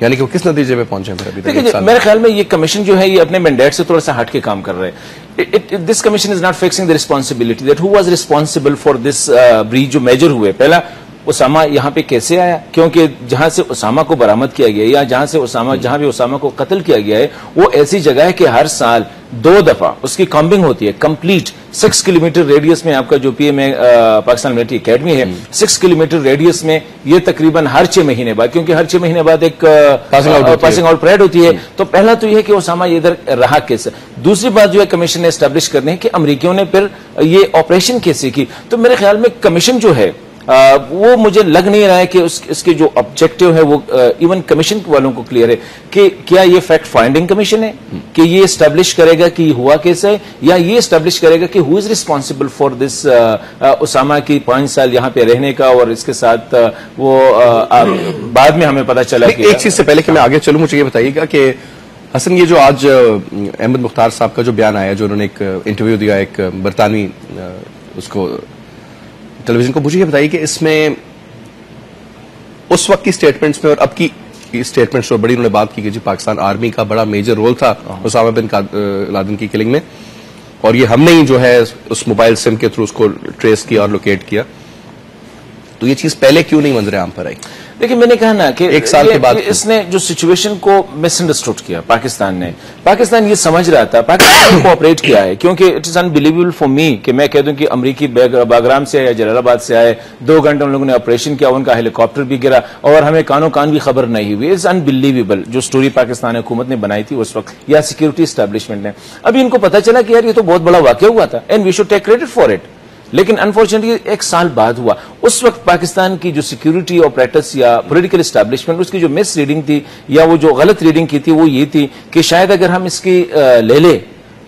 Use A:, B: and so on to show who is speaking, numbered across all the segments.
A: یعنی کہ وہ کس نتیجے پہ پہنچے ہیں ابھی تک؟
B: دیکھیے میرے خیال میں یہ کمیشن جو ہے یہ اپنے مینڈیٹ سے تھوڑا سا ہٹ کے کام کر رہے ہیں. This commission is not fixing the responsibility that who was responsible for this breach جو میجر ہوئے. پہلا اسامہ یہاں پہ کیسے آیا, کیونکہ جہاں سے اسامہ کو برآمد کیا گیا یا جہاں بھی اسامہ کو قتل کیا گیا ہے وہ ایسی جگہ ہے کہ ہر سال 2 دفعہ اس کی کامبنگ ہوتی ہے کمپلیٹ 6 کلومیٹر ریڈیس میں. آپ کا جو P M Pakistan military academy ہے 6 کلومیٹر ریڈیس میں یہ تقریباً ہر 6 مہینے بعد, کیونکہ ہر 6 مہینے بعد ایک پاسنگ آؤٹ پریڈ ہوتی ہے. تو پہلا تو یہ ہے کہ اسامہ یہ ادھر رہا کیسے. دوسری بات جو ہے کمیشن نے اسٹیبلش کرنے ہے کہ امریکیوں نے پھر یہ آپریشن کیسے کی. تو میرے خیال میں کمیشن جو ہے وہ مجھے لگ نہیں رہا ہے کہ اس کے جو آبجیکٹو ہے وہ ایون کمیشن والوں کو کلیئر ہے کہ کیا یہ فیکٹ فائنڈنگ کمیشن ہے کہ یہ اسٹیبلش کرے گا کہ یہ ہوا کیسے ہے, یا یہ اسٹیبلش کرے گا کہ who is responsible for this Osama کی 5 سال یہاں پہ رہنے کا, اور اس کے ساتھ وہ بعد میں ہمیں پتا چلا کہ
A: ایک چیز سے پہلے کہ میں آگے چلوں مجھے یہ بتائیے گا کہ حسن یہ جو آج احمد مختار صاحب کا جو بیان آیا, جو انہوں نے ایک انٹرویو دیا ایک برطانوی اس کو ٹیلی ویژن کو, مجھے یہ بتائیے کہ اس میں اس وقت کی سٹیٹمنٹس میں اور اب کی سٹیٹمنٹس اور بڑی انہوں نے بات کی کہ جی پاکستان آرمی کا بڑا میجر رول تھا اسامہ بن لادن کی کلنگ میں, اور یہ ہم نے ہی جو ہے اس موبائل سم کے تھرو اس کو ٹریس کیا اور لوکیٹ کیا. تو یہ چیز پہلے کیوں نہیں منظر عام پر آئی؟
B: دیکھیں میں نے کہا نا کہ
A: 1 سال کے بعد
B: اس نے جو سچویشن کو مس انڈرسٹوڈ کیا پاکستان نے. پاکستان یہ سمجھ رہا تھا, پاکستان کو آپریٹ کیا ہے, کیونکہ it is unbelievable for me کہ میں کہہ دوں کہ امریکی باگرام سے یا جلال آباد سے آئے 2 گھنٹے ان لوگوں نے آپریشن کیا, ان کا ہیلی کاپٹر بھی گرا اور ہمیں کانوں کان بھی خبر نہیں ہوئی. اٹس انبلیویبل جو سٹوری پاکستان حکومت نے بنائی تھی اس وقت یا سیکورٹی اسٹیبلشمنٹ نے. ابھی ان کو پتا چلا کہ یار یہ تو بہت بڑا واقعہ ہوا تھا and we should take credit for it, لیکن انفارچونیٹلی 1 سال بعد ہوا. اس وقت پاکستان کی جو سیکورٹی آپریٹرز یا پولیٹیکل اسٹیبلشمنٹ اس کی جو مس ریڈنگ تھی یا وہ جو غلط ریڈنگ کی تھی وہ یہ تھی کہ شاید اگر ہم اس کی لے لیں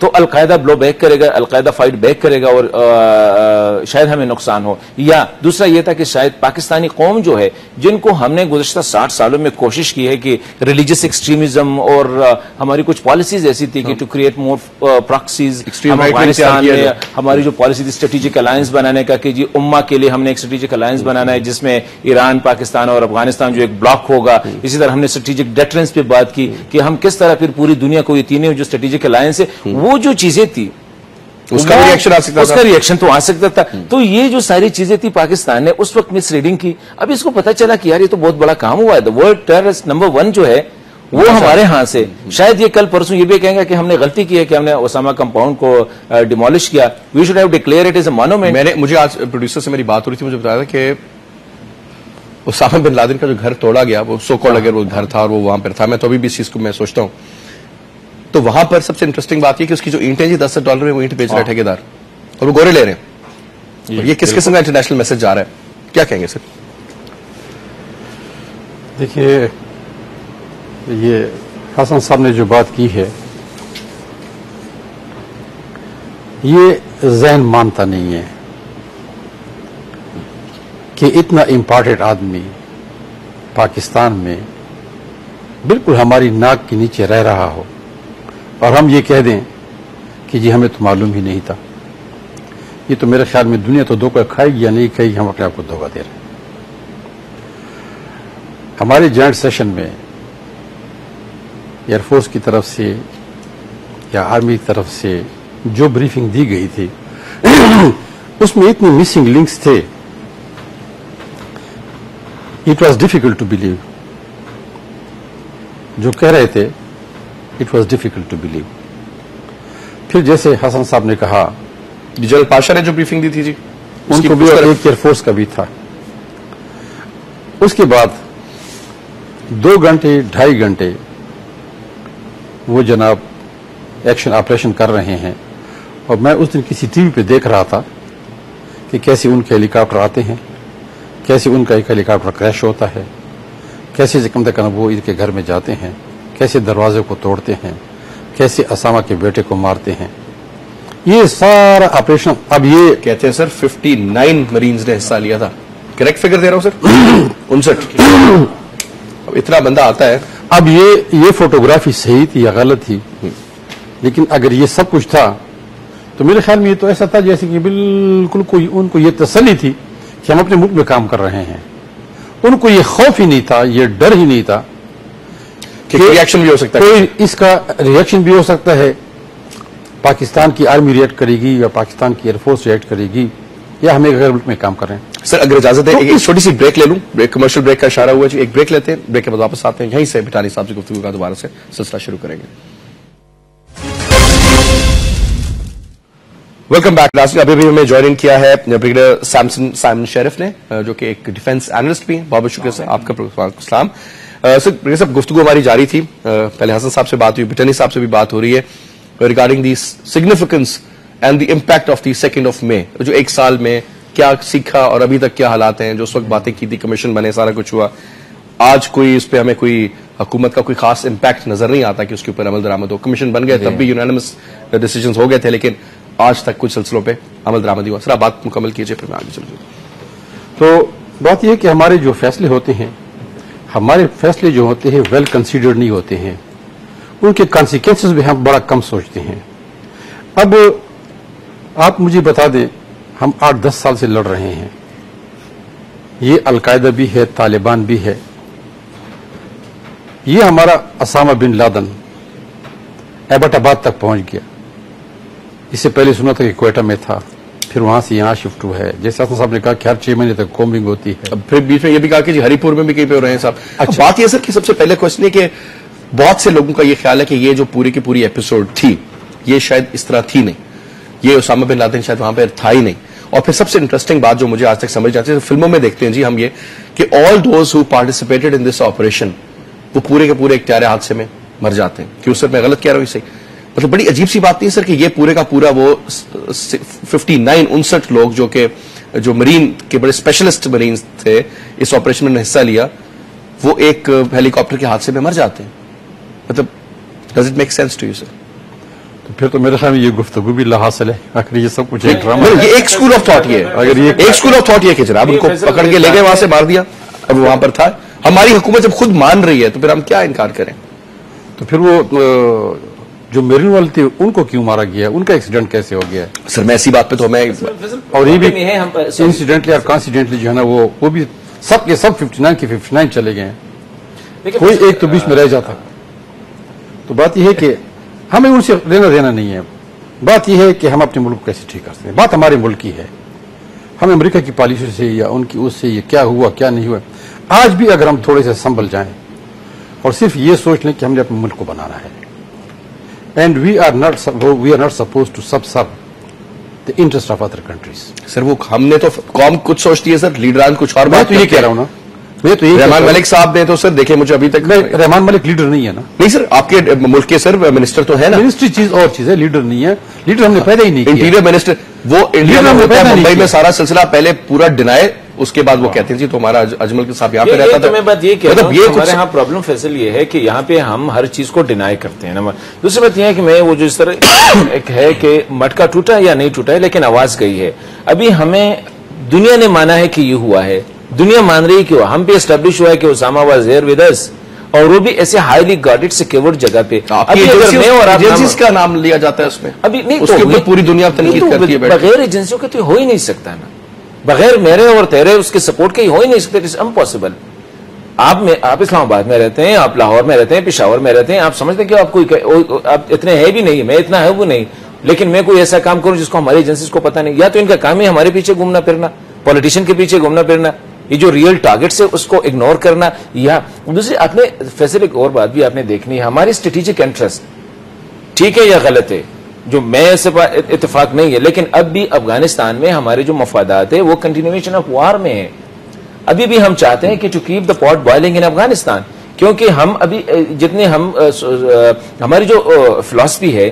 B: تو القاعدہ بلو بیک کرے گا, القاعدہ فائٹ بیک کرے گا اور شاید ہمیں نقصان ہو. یا دوسرا یہ تھا کہ شاید پاکستانی قوم جو ہے جن کو ہم نے گزشتہ 60 سالوں میں کوشش کی ہے کہ ریلیجس ایکسٹریمزم اور ہماری کچھ پالیسیز ایسی تھی کہ to create more proxies, Afghanistan میں ہماری جو پالیسی تھی اسٹریٹجک الائنس بنانے کا کہ جی امہ کے لیے ہم نے ایک اسٹریٹجک الائنس بنانا ہے جس میں ایران, پاکستان اور افغانستان جو ایک بلاک ہوگا. اسی طرح ہم نے اسٹریٹجک ڈیٹرنس پہ بات کی کہ ہم کس طرح پھر پوری دنیا کو یہ تینوں جو اسٹریٹجک الائنس ہے وہ جو چیزیں تھی
A: اس کا ریئیکشن آ سکتا تھا,
B: اس کا ریئیکشن تو آ سکتا تھا. تو یہ جو ساری چیزیں تھی پاکستان نے اس وقت مس ریڈنگ کی. اب اس کو پتا چلا کہ یار یہ تو بہت بڑا کام ہوا ہے. دا ورلڈ ٹیررسٹ نمبر 1 جو ہے وہ ہمارے ہاں سے, شاید یہ کل پرسوں یہ بھی کہیں گا کہ ہم نے غلطی کی ہے کہ ہم نے اسامہ کمپاؤنڈ کو ڈیمولش کیا. We should have declare it as a monument.
A: مجھے آج پروڈیوسر سے میری بات ہو رہی تھی, مجھے بتایا تھا کہ اسامہ بن لادن کا جو گھر توڑا گیا وہ سو کالڈ اگر وہ گھر تھا اور وہ وہاں پر تھا, میں تو ابھی بھی اس چیز کو میں سوچتا ہوں. تو وہاں پر سب سے انٹرسٹنگ بات یہ کہ اس کی جو اینٹیں جی $10 میں وہ اینٹ بیچ رہا ہے ٹھیکیدار, اور وہ گورے لے رہے ہیں. یہ کس قسم کا انٹرنیشنل میسج جا رہا ہے, کیا کہیں گے سر؟
C: دیکھیے یہ حسن صاحب نے جو بات کی ہے یہ ذہن مانتا نہیں ہے کہ اتنا امپارٹنٹ آدمی پاکستان میں بالکل ہماری ناک کے نیچے رہ رہا ہو اور ہم یہ کہہ دیں کہ جی ہمیں تو معلوم ہی نہیں تھا. یہ تو میرے خیال میں دنیا تو دھوکہ کھائے گی یا نہیں کھائے گی, ہم اپنے آپ کو دھوکہ دے رہے ہیں. ہمارے جوائنٹ سیشن میں ایئر فورس کی طرف سے یا آرمی کی طرف سے جو بریفنگ دی گئی تھی اس میں اتنے مسنگ لنکس تھے, it was difficult to believe. جو کہہ رہے تھے it was difficult to believe. پھر جیسے حسن صاحب نے کہا
A: جنرل پاشا نے جو بریفنگ دی تھی جی
C: ان کو بھی ایک ایئر فورس کا بھی تھا. اس کے بعد 2 گھنٹے 2.5 گھنٹے وہ جناب ایکشن آپریشن کر رہے ہیں, اور میں اس دن کسی ٹی وی پہ دیکھ رہا تھا کہ کیسے ان کے ہیلی کاپٹر آتے ہیں, کیسے ان کا ایک ہیلی کاپٹر کریش ہوتا ہے, کیسے کم سے کم وہ ان کے گھر میں جاتے ہیں, کیسے دروازے کو توڑتے ہیں, کیسے اسامہ کے بیٹے کو مارتے ہیں. یہ سارا آپریشن اب یہ
A: کہتے ہیں سر 59 مرینز نے حصہ لیا تھا. کریکٹ فگر دے رہا ہوں سر 59. اب اتنا بندہ آتا ہے.
C: اب یہ فوٹوگرافی صحیح تھی یا غلط تھی, لیکن اگر یہ سب کچھ تھا تو میرے خیال میں یہ تو ایسا تھا جیسے کہ بالکل ان کو یہ تسلی تھی کہ ہم اپنے ملک میں کام کر رہے ہیں. ان کو یہ خوف ہی نہیں تھا, یہ ڈر ہی نہیں تھا
A: کہ ریئیکشن بھی ہو سکتا ہے,
C: کوئی اس کا ریئیکشن بھی ہو سکتا ہے, پاکستان کی آرمی ریئیکٹ کرے گی یا پاکستان کی ایئر فورس ریئیکٹ کرے گی یا ہم ایک غیر ملک میں کام کر رہے ہیں.
A: سر اگر اجازت ہے ایک چھوٹی سی بریک لے لوں, کمرشل بریک کا اشارہ ہوا جی, ایک بریک لیتے ہیں, بریک کے بعد واپس آتے ہیں, یہیں سے بھٹانی صاحب سے گفتگو کا دوبارہ سے سلسلہ شروع کریں گے. Welcome back. ناظرین ابھی بھی ہمیں جوائن کیا ہے بریگیڈیئر سائمن شیرف نے, جو کہ ایک ڈیفینس اینالسٹ بھی ہیں. بہت بہت شکریہ سر, آپ کا السلام. سر بریگیڈیئر صاحب گفتگو ہماری جاری تھی, پہلے حسن صاحب سے بات ہوئی, بھٹانی صاحب سے بھی بات ہو رہی ہے regarding the significance and the impact of the 2 مئی, جو ایک سال میں کیا سیکھا اور ابھی تک کیا حالات ہیں. جو اس وقت باتیں کی تھی, کمیشن بنے, سارا کچھ ہوا, آج کوئی اس پہ ہمیں کوئی حکومت کا کوئی خاص امپیکٹ نظر نہیں آتا کہ اس کے اوپر عمل درآمد ہو. کمیشن بن گئے, تب بھی یونانیمس ڈیسیجنز ہو گئے تھے, لیکن آج تک کچھ سلسلوں پہ عمل درآمد ہوا. سر آپ بات مکمل کیجیے, پھر میں آگے چلوں.
C: تو بات یہ ہے کہ ہمارے جو فیصلے ہوتے ہیں, ہمارے فیصلے جو ہوتے ہیں ویل کنسیڈرڈ نہیں ہوتے ہیں, ان کے کانسیکوینسز بھی ہم بڑا کم سوچتے ہیں. اب آپ مجھے بتا دیں, ہم 8-10 سال سے لڑ رہے ہیں, یہ القاعدہ بھی ہے, طالبان بھی ہے. یہ ہمارا اسامہ بن لادن ایبٹ آباد تک پہنچ گیا. اس سے پہلے سنا تھا کہ کوئٹہ میں تھا, پھر وہاں سے یہاں شفٹ ہوا ہے. جیسے حسن صاحب نے کہا کہ ہر 6 مہینے تک کومبنگ ہوتی ہے.
A: اب پھر بیچ میں یہ بھی کہا کہ جی ہری پور میں بھی کہیں پہ ہو رہے ہیں صاحب. اچھا بات یہ سر کہ سب سے پہلے کوشچن ہے کہ بہت سے لوگوں کا یہ خیال ہے کہ یہ جو پوری کی پوری ایپیسوڈ تھی, یہ شاید اس طرح تھی نہیں, یہ اسامہ بن لادن شاید وہاں پہ تھا ہی نہیں. اور پھر سب سے انٹرسٹنگ بات جو مجھے آج تک سمجھ آتی ہے, فلموں میں دیکھتے ہیں جی ہم یہ کہ all those who participated in this operation, وہ پورے کے پورے ایک پیارے حادثے میں مر جاتے ہیں. کیوں سر, میں غلط کہہ رہا ہوں اسے؟ مطلب بڑی عجیب سی بات نہیں سر کہ یہ پورے کا پورا وہ 59 لوگ جو مرین کے بڑے اسپیشلسٹ مرینز تھے, اس آپریشن میں حصہ لیا, وہ ایک ہیلی کاپٹر کے حادثے میں مر جاتے ہیں. مطلب does it make sense to you sir?
C: تو پھر تو میرے خیال میں یہ گفتگو بھی لا حاصل ہے. آخر یہ سب کچھ ایک ڈرامہ,
A: یہ ایک اسکول آف تھاٹ یہ ہے. اگر یہ ایک اسکول آف تھاٹ یہ کہ جناب ان کو پکڑ کے لے گئے, وہاں سے مار دیا, اب وہاں پر تھا. ہماری حکومت جب خود مان رہی ہے تو پھر ہم کیا انکار کریں؟
C: تو پھر وہ جو میرین والے تھے ان کو کیوں مارا گیا, ان کا ایکسیڈنٹ کیسے ہو گیا؟
A: سر میں ایسی بات پہ تو ہمیں,
C: اور یہ بھی انسیڈنٹلی اور کانسیڈنٹلی جو ہے نا وہ بھی سب کے سب 59 کے 59 چلے گئے ہیں, کوئی ایک تو بیچ میں رہ جاتا. تو بات یہ ہے کہ ہمیں ان سے لینا دینا نہیں ہے. بات یہ ہے کہ ہم اپنے ملک کو کیسے ٹھیک کرتے ہیں. بات ہمارے ملک کی ہے. ہم امریکہ کی پالیسی سے یا ان کی اس سے یہ کیا ہوا کیا نہیں ہوا, آج بھی اگر ہم تھوڑے سے سنبھل جائیں اور صرف یہ سوچ لیں کہ ہم نے اپنے ملک کو بنانا ہے, and we are not suppose to subserve the interest of other countries.
A: Sir وہ ہم نے تو قوم کچھ سوچتی ہے سر, لیڈران کچھ اور.
C: میں تو یہ کہہ رہا ہوں نا,
A: رحمان ملک صاحب نے تو سر دیکھیں مجھے ابھی تک,
C: رحمان ملک لیڈر نہیں ہے نا.
A: نہیں سر, آپ کے ملک کے سر منسٹر تو ہے نا.
C: منسٹری چیز اور چیز ہے, لیڈر نہیں ہے. لیڈر ہم نے پیدا ہی نہیں کیا.
A: انٹیریئر منسٹر وہ انڈیا میں ہوتا ہے, ممبئی میں سارا سلسلہ پہلے پورا ڈینائے, اس کے بعد وہ کہتے ہیں جی تو ہمارا اجمل صاحب یہاں پہ رہتا تھا.
B: میں بات یہ کہہ رہا ہوں کہ ہمارے یہاں پرابلم فیصل یہ ہے کہ یہاں پہ ہم ہر چیز کو ڈینائی کرتے ہیں. دوسری بات یہ ہے کہ میں وہ جو اس طرح ایک ہے کہ مٹکا ٹوٹا یا نہیں ٹوٹا ہے, لیکن آواز گئی ہے. ابھی ہمیں دنیا نے مانا ہے کہ یہ ہوا ہے, دنیا مان رہی ہے کہ ہم پہ اسٹیبلش ہوا ہے کہ Osama was here with us, اور وہ بھی ایسے ہائیلی گارڈڈ سیکیورڈ جگہ پہ.
A: ایجنسیز کا نام لیا جاتا ہے اس میں,
B: ابھی نہیں,
A: اس کے اوپر پوری دنیا تنقید کرتی ہے.
B: بغیر ایجنسیوں کے تو ہو ہی نہیں سکتا نا, بغیر میرے اور تیرے اس کے سپورٹ کے ہو ہی نہیں سکتے. It's impossible. آپ اسلام آباد میں رہتے ہیں, آپ لاہور میں رہتے ہیں, پشاور میں رہتے ہیں, آپ سمجھتے ہیں کہ آپ کوئی آپ اتنے ہے بھی نہیں, میں اتنا ہے وہ نہیں, لیکن میں کوئی ایسا کام کروں جس کو ہماری ایجنسیز کو پتہ نہیں. یا تو ان کا کام ہے ہمارے پیچھے گھومنا پھرنا, پولیٹیشین کے پیچھے گھومنا پھرنا, یہ جو ریئل ٹارگیٹس ہے اس کو اگنور کرنا. یا دوسری آپ نے فیصل ایک اور بات بھی آپ نے دیکھنی ہے, ہماری اسٹریٹجک انٹرسٹ ٹھیک ہے یا غلط ہے, جو میں اس سے اتفاق نہیں ہے, لیکن اب بھی افغانستان میں ہمارے جو مفادات ہے وہ کنٹینیویشن آف وار میں ہے. ابھی بھی ہم چاہتے ہیں کہ ٹو کیپ دا پاٹ بوائلنگ ان افغانستان, کیونکہ ہم ابھی جتنے ہماری جو فلاسفی ہے,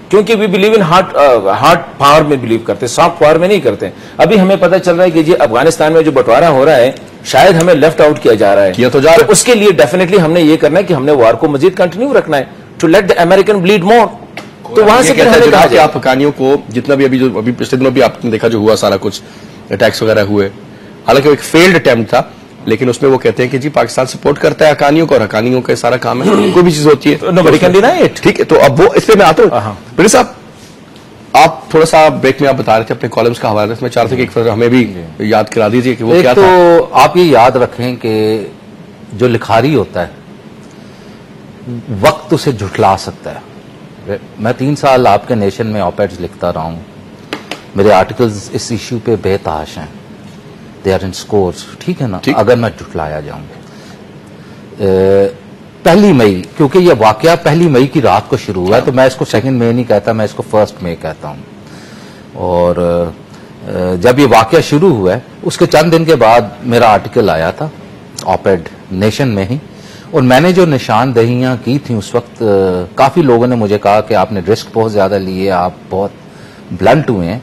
B: کیونکہ we believe in hard power میں بلیو کرتے, سافٹ پاور میں نہیں کرتے. ابھی ہمیں پتہ چل رہا ہے کہ جی افغانستان میں جو بٹوارا ہو رہا ہے شاید ہمیں لیفٹ آؤٹ کیا جا رہا ہے, تو اس کے لیے ڈیفینیٹلی ہم نے یہ کرنا ہے کہ ہم نے وار کو مزید کنٹینیو رکھنا ہے, to let the American bleed more. تو وہاں سے
A: کہ آپ حقانیوں کو جتنا بھی ابھی پچھلے دنوں بھی آپ نے دیکھا جو ہوا سارا کچھ اٹیکس وغیرہ ہوئے, حالانکہ وہ ایک فیلڈ اٹیمپٹ تھا, لیکن اس میں وہ کہتے ہیں کہ جی پاکستان سپورٹ کرتا ہے حقانیوں کو, اور حقانیوں کا سارا کام ہے, کوئی بھی چیز ہوتی ہے. ٹھیک ہے, تو اب وہ اس پہ میں آتا ہوں. میرے صاحب آپ تھوڑا سا بریک میں آپ بتا رہے تھے اپنے کالمز کا حوالہ, میں چاہ رہا تھا کہ ہمیں بھی یاد کرا دیجیے کہ وہ کیا تھا.
D: تو آپ یہ یاد رکھیں کہ جو لکھاری ہوتا ہے وقت اسے جھٹلا سکتا ہے. میں 3 سال آپ کے نیشن میں آپیڈز لکھتا رہا ہوں. میرے آرٹیکلز اس ایشو پہ بے تحاش ہیں. They are in scores. ٹھیک ہے نا. اگر میں جھٹلایا جاؤں 1 مئی، کیونکہ یہ واقعہ 1 مئی کی رات کو شروع ہوا ہے، تو میں اس کو 2 مئی نہیں کہتا، میں اس کو 1 مئی کہتا ہوں. اور جب یہ واقعہ شروع ہوا ہے اس کے چند دن کے بعد میرا آرٹیکل آیا تھا آپیڈ نیشن میں ہی، اور میں نے جو نشاندہیاں کی تھیں اس وقت کافی لوگوں نے مجھے کہا کہ آپ نے رسک بہت زیادہ لیے، آپ بہت بلنٹ ہوئے ہیں.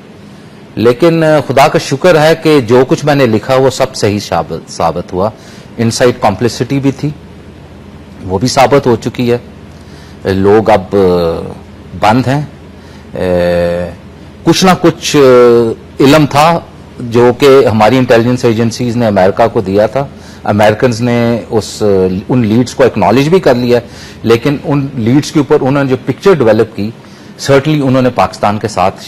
D: لیکن خدا کا شکر ہے کہ جو کچھ میں نے لکھا وہ سب صحیح ثابت ہوا. انسائڈ کمپلسٹی بھی تھی، وہ بھی ثابت ہو چکی ہے. لوگ اب بند ہیں. کچھ نہ کچھ علم تھا جو کہ ہماری انٹیلیجنس ایجنسیز نے امریکہ کو دیا تھا. امریکنز نے ان لیڈز کو اکنالج بھی کر لیا، لیکن ان لیڈز کے اوپر انہوں نے جو پکچر ڈیولپ کی سرٹنلی انہوں نے پاکستان کے ساتھ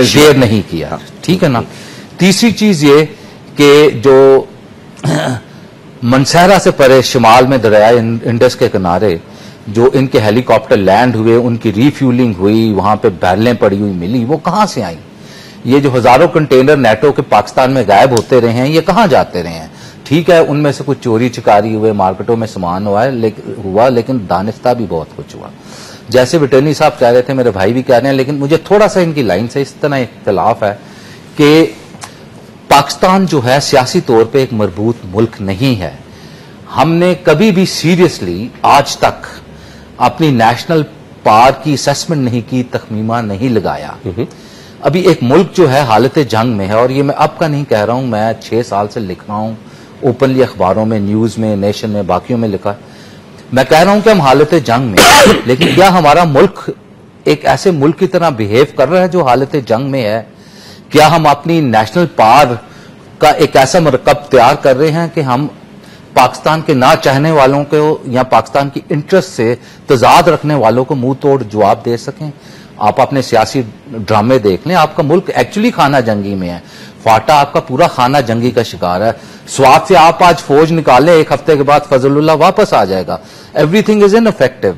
D: شیئر نہیں کیا. ٹھیک ہے نا. تیسری چیز یہ کہ جو منسہرہ سے پرے شمال میں دریائے انڈس کے کنارے جو ان کے ہیلی کاپٹر لینڈ ہوئے، ان کی ریفیولنگ ہوئی، وہاں پہ بیرلیں پڑی ہوئی ملی، وہ کہاں سے آئیں؟ یہ جو ہزاروں کنٹینر نیٹو کے پاکستان میں غائب ہوتے رہے ہیں، یہ کہاں جاتے رہے ہیں؟ ٹھیک ہے ان میں سے کچھ چوری چکاری ہوئے، مارکیٹوں میں سامان ہوا، لیکن دانستہ بھی بہت کچھ ہوا. جیسے وٹرنی صاحب کہہ رہے تھے، میرے بھائی بھی کہہ رہے ہیں، لیکن مجھے تھوڑا سا ان کی لائن سے اس طرح اختلاف ہے کہ پاکستان جو ہے سیاسی طور پہ ایک مربوط ملک نہیں ہے. ہم نے کبھی بھی سیریسلی آج تک اپنی نیشنل پار کی اسیسمنٹ نہیں کی، تخمینہ نہیں لگایا. ابھی ایک ملک جو ہے حالت جنگ میں ہے، اور یہ میں اب کا نہیں کہہ رہا ہوں، میں 6 سال سے لکھ رہا ہوں اوپنلی، اخباروں میں، نیوز میں، نیشن میں، باقیوں میں لکھا. میں کہہ رہا ہوں کہ ہم حالت جنگ میں ہیں، لیکن کیا ہمارا ملک ایک ایسے ملک کی طرح بہیو کر رہا ہے جو حالت جنگ میں ہے؟ کیا ہم اپنی نیشنل پار کا ایک ایسا مرکب تیار کر رہے ہیں کہ ہم پاکستان کے نہ چاہنے والوں کو یا پاکستان کی انٹرسٹ سے تضاد رکھنے والوں کو منہ توڑ جواب دے سکیں؟ آپ اپنے سیاسی ڈرامے دیکھ لیں، آپ کا ملک ایکچولی خانہ جنگی میں ہے. فاٹا آپ کا پورا خانہ جنگی کا شکار ہے. سوات سے آپ آج فوج نکالیں، 1 ہفتے کے بعد فضل اللہ واپس آ جائے گا. Every thing is انفیکٹو.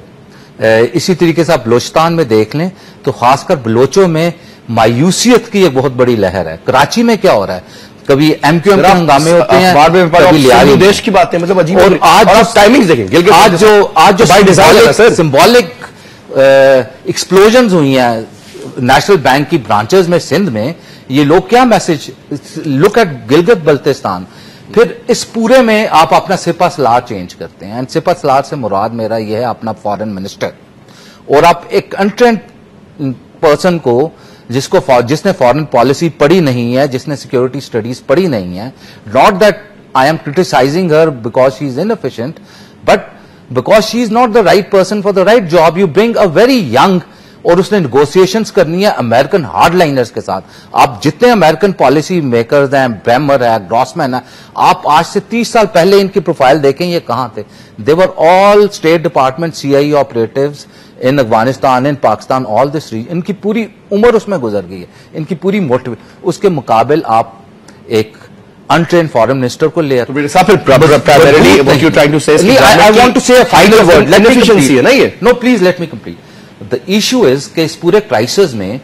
D: اسی طریقے سے آپ بلوچستان میں دیکھ لیں تو خاص کر بلوچوں میں مایوسیت کی ایک بہت بڑی لہر ہے. کراچی میں کیا ہو رہا ہے؟ کبھی ایم کیو ایم کے ہنگامے ہوتے ہیں، کبھی لیاری دیش کی باتیں، مطلب عجیب. اور آج ٹائمنگ دیکھیں، آج جو سمبولک ایکسپلوژنز ہوئی ہیں نیشنل بینک کی برانچز میں سندھ میں، یہ لوگ کیا message, look at Gilgit Baltistan. پھر اس پورے میں آپ اپنا سپہ سالار چینج کرتے ہیں. سپہ سالار سے مراد میرا یہ ہے اپنا فارن منسٹر. اور آپ ایک انٹرینڈ پرسن کو جس نے فارن پالیسی پڑھی نہیں ہے، جس نے سیکورٹی اسٹڈیز پڑھی نہیں ہے، not that I am criticising Hare because she is inefficient, but because she is not the right person for the right job. You bring a very young, اور اس نے نیگوسیشنز کرنی ہے امریکن ہارڈ لائنرز کے ساتھ. آپ جتنے American policy makers ہیں، Bremer ہے، گراسمین ہے، آپ آج سے 30 سال پہلے ان کی پروفائل دیکھیں، یہ کہاں تھے؟ They were all state department CIA operatives in Afghanistan, in Pakistan, all this region. ان کی پوری عمر اس میں گزر گئی ہے، ان کی پوری موٹیو. اس کے مقابل آپ ایک untrained foreign minister کو لے آتے.
A: primarily what you're trying to say is
D: I want to say a final word. Let me
A: inefficiency ہے نا یہ.
D: No, please let me complete. The issue is کہ اس پورے crisis میں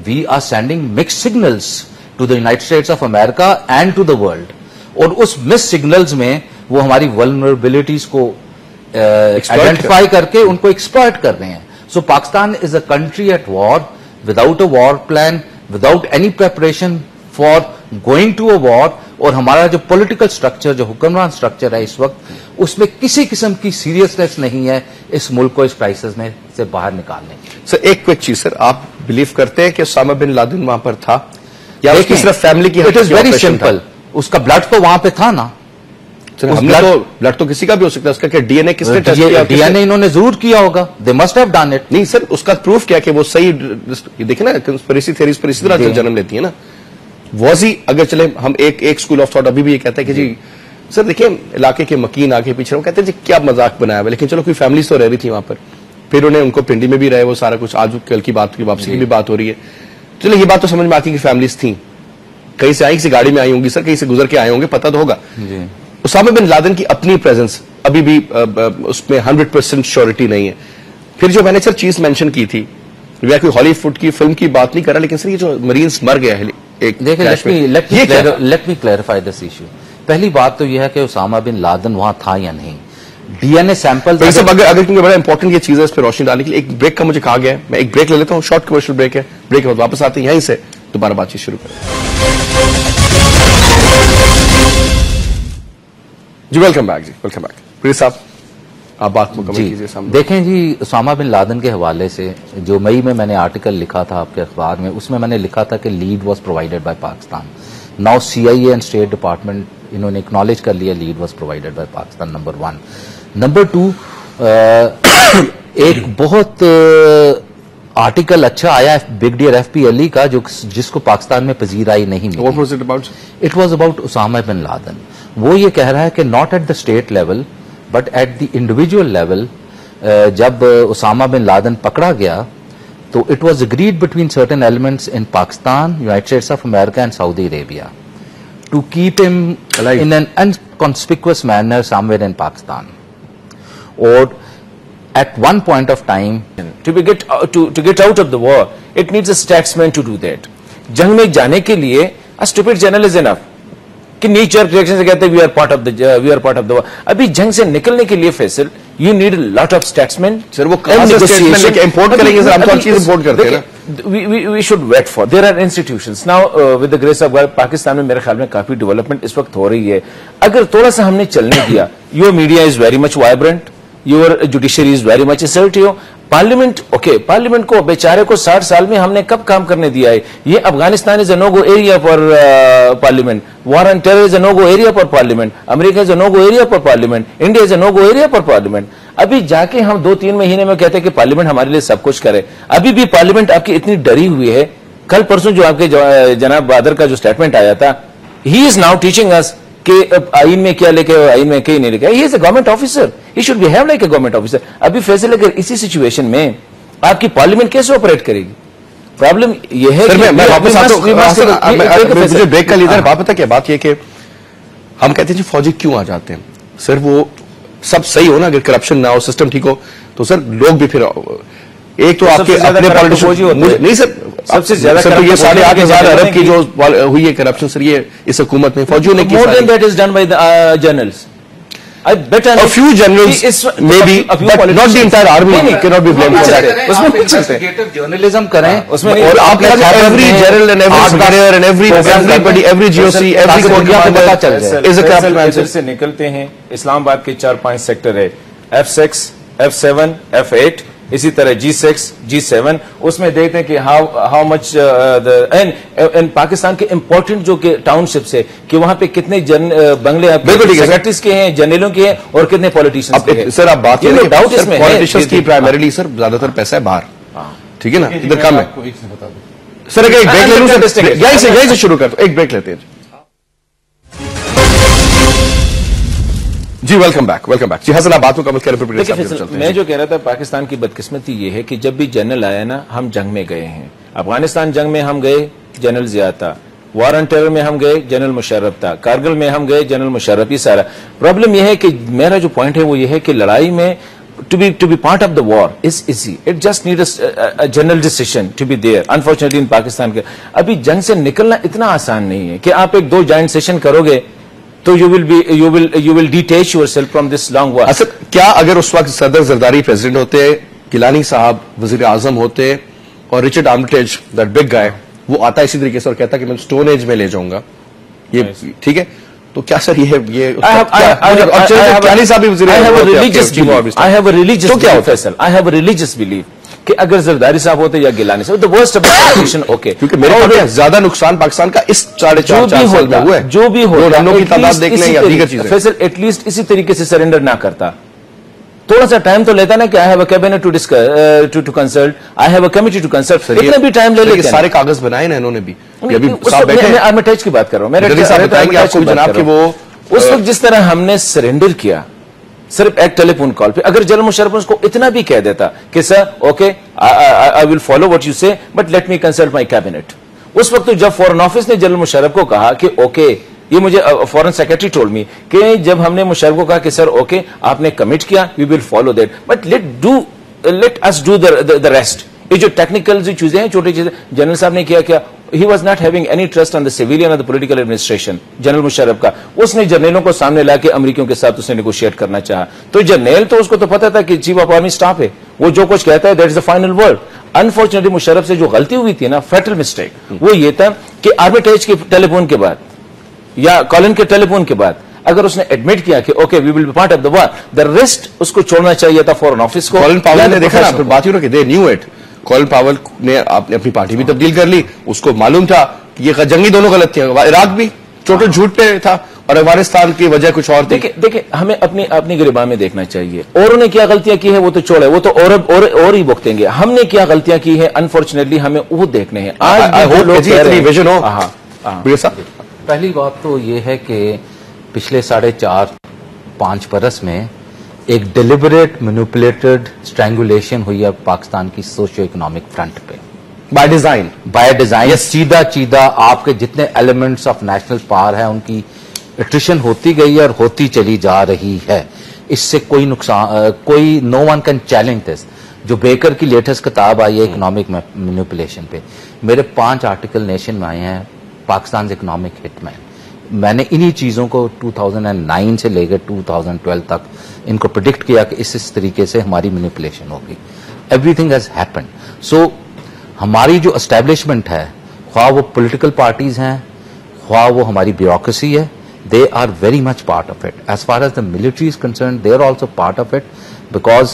D: we are sending mixed signals to the United States of America and to the world. اور اس mixed signals میں وہ ہماری vulnerabilities کو identify کر کے ان کو exploit کر رہے ہیں. So Pakistan is a country at war without a war plan, without any preparation for going to a war. اور ہمارا جو پولیٹیکل سٹرکچر، جو حکمران سٹرکچر ہے اس وقت، اس میں کسی قسم کی سیریسنیس نہیں ہے اس ملک کو اس کرائسس میں سے باہر نکالنے کی.
A: سر ایک کوئک چیز، سر آپ بلیو کرتے ہیں کہ اسامہ بن لادن وہاں پر تھا یا اس کی صرف فیملی کی؟
D: It is very simple. اس کا بلڈ تو وہاں پہ تھا نا.
A: بلڈ تو کسی کا بھی ہو سکتا ہے. اس کا کیا ڈی این اے کس نے ٹیسٹ کیا؟
D: ڈی این اے انہوں نے ضرور کیا ہوگا. They must have done it.
A: نہیں سر، اس کا پروف کیا کہ وہ صحیح؟ دیکھیں نا کنسپریسی تھیریز پر اسی طرح جنم لیتی ہے نا. واضح اگر چلے ہم ایک اسکول آف تھاٹ ابھی بھی یہ کہتا ہے کہ جی سر دیکھیں علاقے کے مکین آگے پیچھے، وہ کہتے ہیں جی کیا مذاق بنایا ہوا، لیکن چلو کوئی فیملیز تو رہ رہی تھی وہاں پر. پھر انہیں ان کو پنڈی میں بھی رہے وہ سارا کچھ. آج کل کی بات کی واپسی کی بھی بات ہو رہی ہے. چلو یہ بات تو سمجھ میں آتی ہے کہ فیملیز تھیں، کہیں سے آئی، کسی گاڑی میں آئی ہوں گی سر، کہیں سے گزر کے آئے ہوں گے، پتہ تو ہوگا. اسامہ بن لادن کی اپنی پریزنس ابھی بھی اس میں 100% شیورٹی نہیں ہے. پھر جو میں نے سر چیز مینشن کی تھی, میں کوئی ہالی ووڈ کی فلم کی بات نہیں کر رہا, لیکن سر یہ جو مرینز مر گیا ہے
D: let me clarify this issue. پہلی بات تو یہ ہے کہ اسامہ بن لادن وہاں تھا یا نہیں. ڈی این اے سیمپل
A: اگر کیونکہ بڑا امپورٹنٹ یہ چیز ہے اس پہ روشنی ڈالنے کے لیے, ایک بریک کا مجھے کہا گیا ہے, میں ایک بریک لے لیتا ہوں, شارٹ کمرشل بریک ہے, بریک کے بعد واپس آتے ہیں, یہیں سے دوبارہ بات چیت شروع کریں. جی ویلکم بیک, جی ویلکم بیک. پریت صاحب آپ بات مکمل کیجیے.
D: دیکھیں جی, اسامہ بن لادن کے حوالے سے جو مئی میں نے آرٹیکل لکھا تھا آپ کے اخبار میں, اس میں نے لکھا تھا کہ lead was provided by Pakistan. Now CIA and state department انہوں نے اکنالج کر لیا lead was provided by Pakistan, number 1. Number 2, ایک بہت آرٹیکل اچھا آیا بگ ڈیئر FPLE کا جس کو پاکستان میں پذیرائی نہیں ملی. It was about Osama bin Laden. وہ یہ کہہ رہا ہے کہ not at the state level but at the individual level جب اسامہ بن لادن پکڑا گیا تو it was agreed between certain elements in Pakistan, United States of America and Saudi Arabia to keep him in an inconspicuous manner somewhere in Pakistan. Or at one point of time
B: to get out of the war, it needs a statesman to do that. جنگ میں جانے کے لیے a stupid general is enough. کہ knee jerk reaction سے کہتے ہیں we are part of the war. ابھی جنگ سے نکلنے کے لیے Faisal you need a lot of statesmen.
A: سر وہ کہاں سے statesmen لے کے امپورٹ کریں گے؟ سر ہم تو چیز امپورٹ کرتے ہیں نا.
B: We should wait for. There are institutions. Now with the grace of God, Pakistan میں میرے خیال میں کافی ڈیولپمنٹ اس وقت ہو رہی ہے. اگر تھوڑا سا ہم نے چلنے دیا, your media is very much vibrant, your judiciary is very much assertive. Parliament parliament کو بیچارے کو 60 سال میں ہم نے کب کام کرنے دیا ہے؟ یہ Afghanistan is a no go area for parliament, war on terror is a no go area for parliament, America is a no go area for parliament, India is a no go area for parliament. ابھی جا کے ہم 2-3 مہینے میں کہتے ہیں کہ parliament ہمارے لیے سب کچھ کرے. ابھی بھی پارلیمنٹ آپ کی اتنی ڈری ہوئی ہے. کل پرسوں جو آپ کے جناب بہادر کا جو اسٹیٹمنٹ آیا تھا, ہی از ناؤ ٹیچنگ اس کہ آئین میں کیا لے کے آئین میں کیا نہیں لے کے. He is a government officer, he should behave like a government officer. ابھی فیصل اگر اسی سچویشن میں آپ کی پارلیمنٹ کیسے آپریٹ کرے گی؟ پرابلم یہ ہے
A: کہ بریک کا لیڈر بات پتا کیا بات یہ کہ ہم کہتے ہیں جی فوجی کیوں آ جاتے ہیں. سر وہ سب صحیح ہو نا, اگر کرپشن نہ ہو, سسٹم ٹھیک ہو تو سر لوگ بھی پھر ایک تو آپ کے اپنے پالیٹیشین نہیں سر سب سے زیادہ یہ 8,500 ارب کی جو ہوئی ہے کرپشن سر یہ اس حکومت میں فوجیوں نے کی.
B: More than that is done by the generals. I bet
A: a few generals maybe but not the entire army cannot be blamed for that.
B: اس میں کچھ انویسٹیگیٹو
D: جرنلزم کریں
B: اس میں,
A: اور آپ every general and every superior and everybody every GOC every court is a capital man.
B: سے نکلتے ہیں اسلام آباد کے 4-5 سیکٹر ہے, F6 F7 F8 اسی طرح G6 G7. اس میں دیکھتے ہیں کہ ہاؤ مچ پاکستان کے امپورٹنٹ جو کہ ٹاؤن شپس ہے کہ وہاں پہ کتنے بنگلے سیکرٹریز کے ہیں, جنرلوں کے ہیں, اور کتنے پولیٹیشینز کے ہیں.
A: سر آپ بات کریں ڈاؤٹ اس میں پولیٹیشینز کی پرائمریلی سر زیادہ تر پیسہ ہے باہر, ٹھیک ہے نا, ادھر کم ہے. سر اگر ایک بریک لے لوں سر, یہیں سے شروع کرتا ہوں, ایک بریک لیتے ہیں. جی ویلکم بیک جی حسن آپ بات مکمل کریں.
B: میں جو کہہ رہا تھا پاکستان کی بدقسمتی یہ ہے کہ جب بھی جنرل آیا نا ہم جنگ میں گئے ہیں. افغانستان جنگ میں ہم گئے, جنرل ضیاء تھا. وار آن ٹیرر میں ہم گئے, جنرل مشرف تھا. کارگل میں ہم گئے, جنرل مشرف. یہ سارا پرابلم یہ ہے کہ میرا جو پوائنٹ ہے وہ یہ ہے کہ لڑائی میں to be part of the war is easy. It just needs a general decision to be there. Unfortunately in Pakistan کے ابھی جنگ سے نکلنا اتنا آسان نہیں ہے کہ آپ ایک 2 جوائنٹ سیشن کرو گے تو you will detach yourself from this long war.
A: اصل کیا اگر اس وقت صدر زرداری پریزیڈنٹ ہوتے, گیلانی صاحب وزیر اعظم ہوتے, اور رچرڈ آرمٹیج دیٹ بگ گائے وہ آتا اسی طریقے سے اور کہتا کہ میں سٹون ایج میں لے جاؤں گا, یہ ٹھیک ہے, تو کیا سر یہ گیلانی صاحب بھی وزیر
B: I have a religious belief کہ اگر زرداری صاحب ہوتے یا گیلانی صاحب, the worst of the situation, okay.
A: کیونکہ میرے خیال زیادہ نقصان پاکستان کا اس 4.5 سال میں ہوا ہے,
B: جو بھی ہوتا
A: رنوں کی تعداد دیکھ لیں یا دیگر چیزیں.
B: فیصل ایٹ لیسٹ اسی طریقے سے سرنڈر نہ کرتا, تھوڑا سا ٹائم تو لیتا نا کہ I have a cabinet to consult, I have a committee to consult. اتنا بھی ٹائم لے لیتے ہیں.
A: سارے کاغذ بنائے نا انہوں نے بھی.
B: میں ٹچ کی بات کر رہا ہوں, اس وقت جس طرح ہم نے سرنڈر کیا صرف ایک ٹیلی فون کال پہ, اگر جنرل مشرف اس کو اتنا بھی کہہ دیتا کہ sir okay I will follow what you say but let me consult my cabinet. اس وقت جب فورن آفس نے جنرل مشرف کو کہا کہ اوکے یہ مجھے فورن سیکرٹری ٹولڈ می کہ جب ہم نے مشرف کو کہا کہ سر اوکے آپ نے کمٹ کیا we will follow that but let us do the rest. یہ جو ٹیکنیکل چیزیں ہیں چھوٹی چیزیں جنرل صاحب نے کیا he was not having any trust on the civilian اور the political administration. General Musharraf کا اس نے جرنیلوں کو سامنے لا کے امریکیوں کے ساتھ اس نے نیگوشیٹ کرنا چاہا. تو جرنیل تو اس کو تو پتا تھا کہ چیف آف آرمی اسٹاف ہے, وہ جو کچھ کہتا ہے that is the final word. Unfortunately Musharraf سے جو غلطی ہوئی تھی نا, فیٹل مسٹیک, وہ یہ تھا کہ آرمیٹیج کے ٹیلی فون کے بعد یا کالن کے ٹیلی فون کے بعد اگر اس نے ایڈمٹ کیا کہ okay we will be part of the war, the rest اس کو چھوڑنا چاہیے تھا فورن آفس کو.
A: کولن پاول نے دیکھا نا, بات ہی نا کہ دے نیو اٹ. کولن پاول نے اپنی پارٹی بھی تبدیل کر لی, اس کو معلوم تھا کہ یہ جنگی دونوں غلط تھے. عراق بھی ٹوٹل جھوٹ پہ تھا اور افغانستان کی وجہ کچھ اور تھی.
B: دیکھیں ہمیں اپنی گریباں میں دیکھنا چاہیے. اوروں نے کیا غلطیاں کی ہیں وہ تو چھوڑے, وہ تو اور ہی بھگتیں گے. ہم نے کیا غلطیاں کی ہیں انفارچونیٹلی ہمیں وہ دیکھنے ہیں.
D: پہلی بات تو یہ ہے کہ پچھلے 4.5-5 برس میں ایک ڈیلیبریٹ مینوپولیٹڈ اسٹرینگولیشن ہوئی ہے پاکستان کی سوشیو اکنامک فرنٹ پہ بائی ڈیزائن. چیدہ آپ کے جتنے ایلیمنٹس آف نیشنل پاور ہیں ان کی اٹریشن ہوتی گئی ہے اور ہوتی چلی جا رہی ہے. اس سے کوئی نقصان کوئی نو ون کین چیلنج دس. جو بیکر کی لیٹسٹ کتاب آئی ہے اکنامک مینوپولیشن پہ, میرے 5 آرٹیکل نیشن میں آئے ہیں پاکستان اکنامک ہٹ مین. میں نے انہی چیزوں کو 2009 سے لے کر 2012 تک ان کو پریڈکٹ کیا کہ اس طریقے سے ہماری مینیپولیشن ہوگی. Everything has happened. So ہماری جو اسٹیبلشمنٹ ہے, خواہ وہ پولیٹیکل پارٹیز ہیں خواہ وہ ہماری بیوروکریسی ہے, they are very much part of it. As far as the military is concerned, they are also part of it because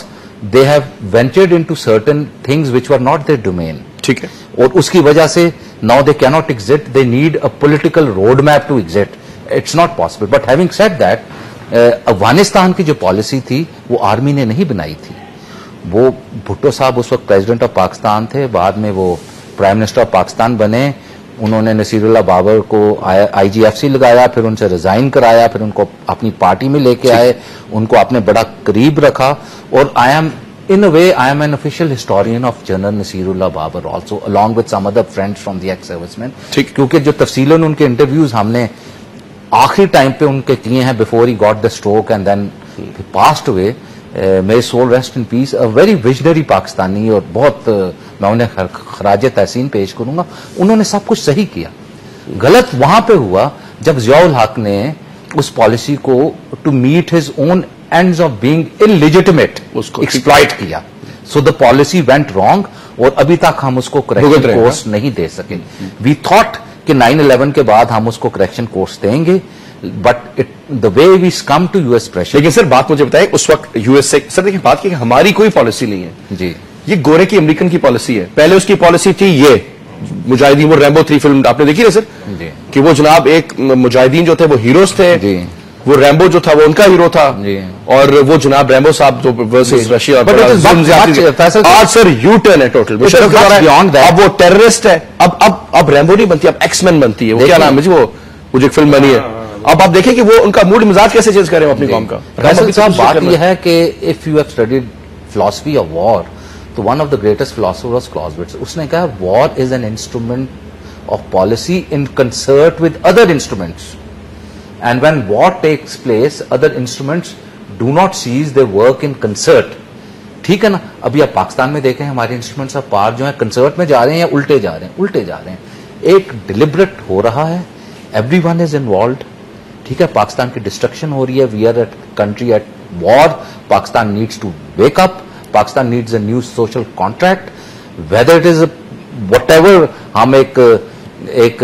D: they have ventured into certain things which were not their domain.
A: ٹھیک ہے.
D: اور اس کی وجہ سے now they cannot exit, they need a political road map to exit. It's not possible. But having said that, Afghanistan کی جو policy تھی وہ آرمی نے نہیں بنائی تھی. وہ بھٹو صاحب اس وقت پریزیڈنٹ آف پاکستان تھے, بعد میں وہ پرائم منسٹر آف پاکستان بنے. انہوں نے نصیر اللہ بابر کو آئی جی ایف سی لگایا, پھر ان سے ریزائن کرایا, پھر ان کو اپنی پارٹی میں لے کے آئے, ان کو اپنے بڑا قریب رکھا. اور in a way I am an official historian of General Nasirullah Babar also, along with some other friends from the ex-servicemen. کیونکہ جو تفصیلاً ان کے انٹرویوز ہم نے آخری ٹائم پہ ان کے کیے ہیں before he got the stroke and then he passed away, may his soul rest in peace, a very visionary Pakistani, اور بہت میں انہیں خراج تحسین پیش کروں گا. انہوں نے سب کچھ صحیح کیا. غلط وہاں پہ ہوا جب ضیاء الحق نے اس پالیسی کو to meet his own ends of being illegitimate exploit کیا. So the policy went wrong, اور ابھی تک ہم اس کو کریکشن کورس نہیں دے سکے. وی تھاٹ کہ 9/11 کے بعد ہم اس کو کریکشن کورس دیں گے, but the way we come to U S pressure.
A: لیکن سر بات مجھے بتائیں, اس وقت یو ایس سے سر دیکھیں بات کی کہ ہماری کوئی پالیسی نہیں ہے.
D: جی,
A: یہ گورے کی امریکن کی پالیسی ہے. پہلے اس کی پالیسی تھی یہ مجاہدین, وہ ریمبو 3 فلم آپ نے دیکھی نا سر,
D: جی,
A: کہ وہ جناب ایک مجاہدین جو تھے وہ ہیروز تھے,
D: جی,
A: وہ ریمبو جو تھا وہ ان کا ہیرو تھا,
D: جی,
A: اور وہ جناب ریمبو صاحب جو ورسز رشیا. آج سر یو ٹرن ہے ٹوٹل. اب وہ ٹیررسٹ ہے, اب ریمبو نہیں بنتی, اب ایکس مین بنتی ہے. وہ کیا نام ہے جی, وہ جو ایک فلم بنی ہے. اب آپ دیکھیں کہ وہ ان کا موڈ مزاج کیسے چینج کریں اپنی قوم کا.
D: بات یہ ہے کہ if you have studied philosophy of war, تو one of the greatest philosopher was Clausewitz. اس نے کہا war is an instrument of policy in concert with other instruments, and when war takes place other instruments do not cease they work in concert. ٹھیک ہے نا. ابھی آپ پاکستان میں دیکھیں ہمارے انسٹرومنٹس آف پاور جو ہیں کنسرٹ میں جا رہے ہیں یا الٹے جا رہے ہیں. ایک ڈیلیبریٹ ہو رہا ہے, ایوری ون از انوالوڈ. ٹھیک ہے, پاکستان کی ڈسٹرکشن ہو رہی ہے, we are a country at war. Pakistan needs to wake up, Pakistan needs a new social contract, whether it is whatever. ہم ایک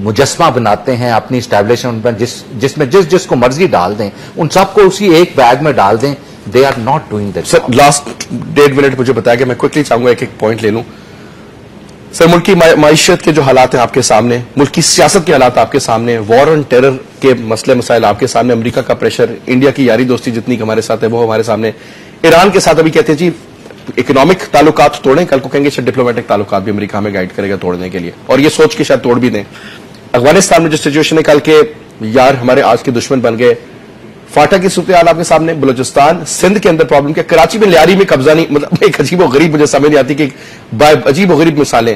D: مجسمہ بناتے ہیں اپنی اسٹیبلشمنٹ میں, جس میں جس کو مرضی ڈال دیں, ان سب کو اسی ایک بیگ میں ڈال دیں. They are not doing that.
A: Sir last 1.5 minute مجھے بتایا کہ میں کوئکلی چاہوں گا ایک پوائنٹ لے لوں. سر ملک کی معیشت کے جو حالات ہیں آپ کے سامنے, ملک کی سیاست کے حالات آپ کے سامنے, وار آن ٹیرر کے مسئلے مسائل آپ کے سامنے, امریکہ کا پریشر, انڈیا کی یاری دوستی جتنی ہمارے ساتھ ہے وہ ہمارے سامنے, ایران کے ساتھ ابھی کہتے ہیں جی اکنامک تعلقات توڑیں, کل کو کہیں گے شاید ڈپلومیٹک تعلقات بھی امریکہ ہمیں گائیڈ کرے گا توڑنے کے لیے, اور یہ سوچ کے شاید توڑ بھی دیں. افغانستان میں جو سچویشن ہے کل کے یار ہمارے آج کے دشمن بن گئے. فاٹا کی صورتحال آپ کے سامنے, بلوچستان سندھ کے اندر پرابلم کیا, کراچی میں لیاری میں قبضہ نہیں, مطلب ایک عجیب و غریب, مجھے سمجھ نہیں آتی کہ عجیب و غریب مثالیں.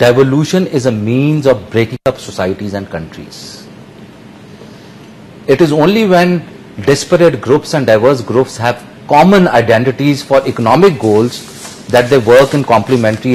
D: devolution is a means of breaking up societies and countries. It is only when disparate groups and diverse groups have common identities for economic goals that they work in complementary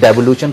D: devolution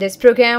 E: This program